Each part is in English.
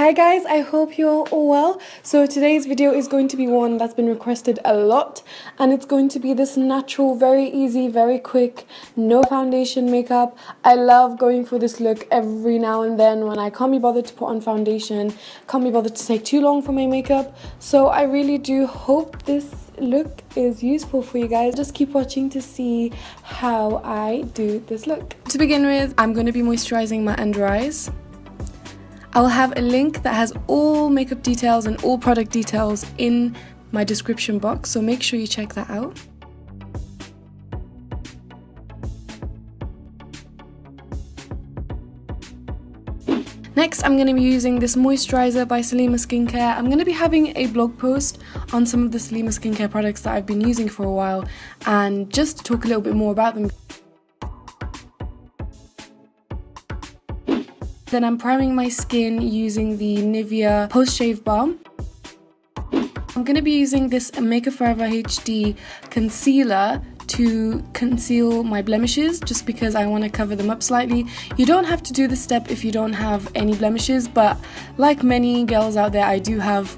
Hi guys, I hope you're all well. So today's video is going to be one that's been requested a lot, and it's going to be this natural, very easy, very quick, no foundation makeup. I love going for this look every now and then when I can't be bothered to put on foundation, can't be bothered to take too long for my makeup. So I really do hope this look is useful for you guys. Just keep watching to see how I do this look. To begin with, I'm going to be moisturizing my under eyes. I'll have a link that has all makeup details and all product details in my description box, so make sure you check that out. Next, I'm going to be using this moisturizer by Salima Skincare. I'm going to be having a blog post on some of the Salima Skincare products that I've been using for a while, and just to talk a little bit more about them. Then I'm priming my skin using the Nivea Post Shave Balm. I'm going to be using this Makeup Forever HD concealer to conceal my blemishes, just because I want to cover them up slightly. You don't have to do this step if you don't have any blemishes, but like many girls out there, I do have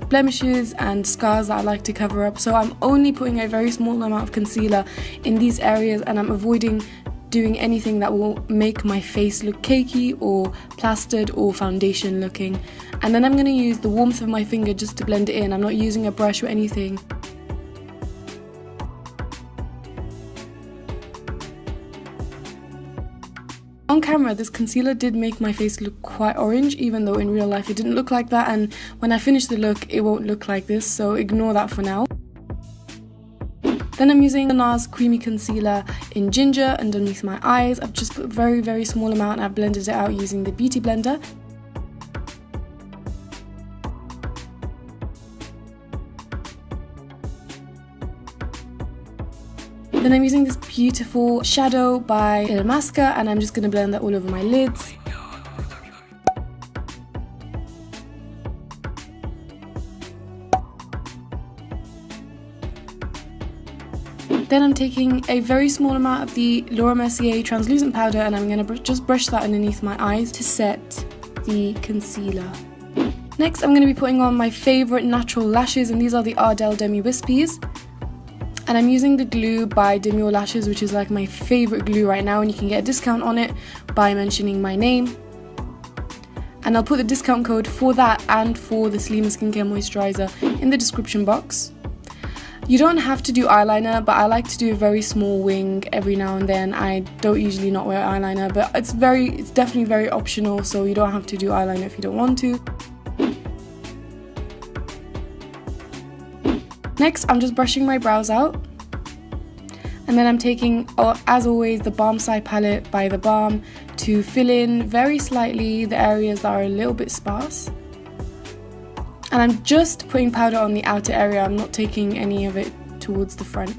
blemishes and scars that I like to cover up. So I'm only putting a very small amount of concealer in these areas, and I'm avoiding doing anything that will make my face look cakey or plastered or foundation looking. And then I'm going to use the warmth of my finger just to blend it in. I'm not using a brush or anything. On camera, this concealer did make my face look quite orange, even though in real life it didn't look like that, and when I finish the look it won't look like this, so ignore that for now. Then I'm using the NARS Creamy Concealer in Ginger underneath my eyes. I've just put a very small amount and I've blended it out using the Beauty Blender. Then I'm using this Beatiful shadow by Hijabbiz, and I'm just going to blend that all over my lids. Then I'm taking a very small amount of the Laura Mercier translucent powder, and I'm going to just brush that underneath my eyes to set the concealer. Next, I'm going to be putting on my favourite natural lashes, and these are the Ardell Demi Wispies. And I'm using the glue by Demure Lashes, which is like my favourite glue right now, and you can get a discount on it by mentioning my name. And I'll put the discount code for that and for the Salima Skincare Moisturizer in the description box. You don't have to do eyeliner, but I like to do a very small wing every now and then. I don't usually not wear eyeliner, but it's definitely very optional, so you don't have to do eyeliner if you don't want to. Next, I'm just brushing my brows out. And then I'm taking, as always, the Balm Side palette by The Balm to fill in very slightly the areas that are a little bit sparse. And I'm just putting powder on the outer area, I'm not taking any of it towards the front.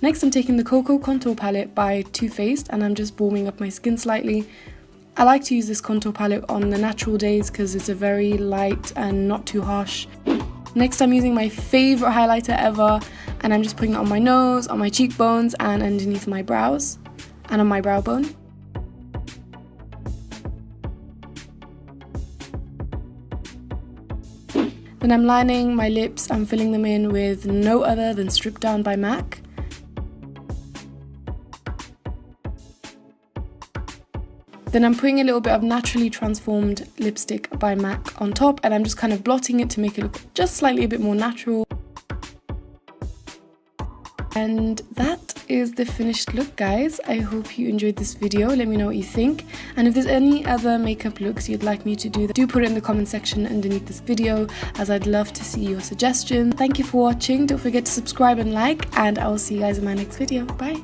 Next, I'm taking the Cocoa Contour palette by Too Faced, and I'm just warming up my skin slightly. I like to use this contour palette on the natural days because it's a very light and not too harsh. Next, I'm using my favourite highlighter ever, and I'm just putting it on my nose, on my cheekbones, and underneath my brows, and on my brow bone. Then I'm lining my lips and filling them in with no other than Strip Down by MAC. Then I'm putting a little bit of Naturally Transformed lipstick by MAC on top, and I'm just kind of blotting it to make it look just slightly a bit more natural. And that is the finished look, guys. I hope you enjoyed this video. Let me know what you think, and if there's any other makeup looks you'd like me to do put it in the comment section underneath this video, as I'd love to see your suggestions. Thank you for watching. Don't forget to subscribe and like, and I will see you guys in my next video. Bye.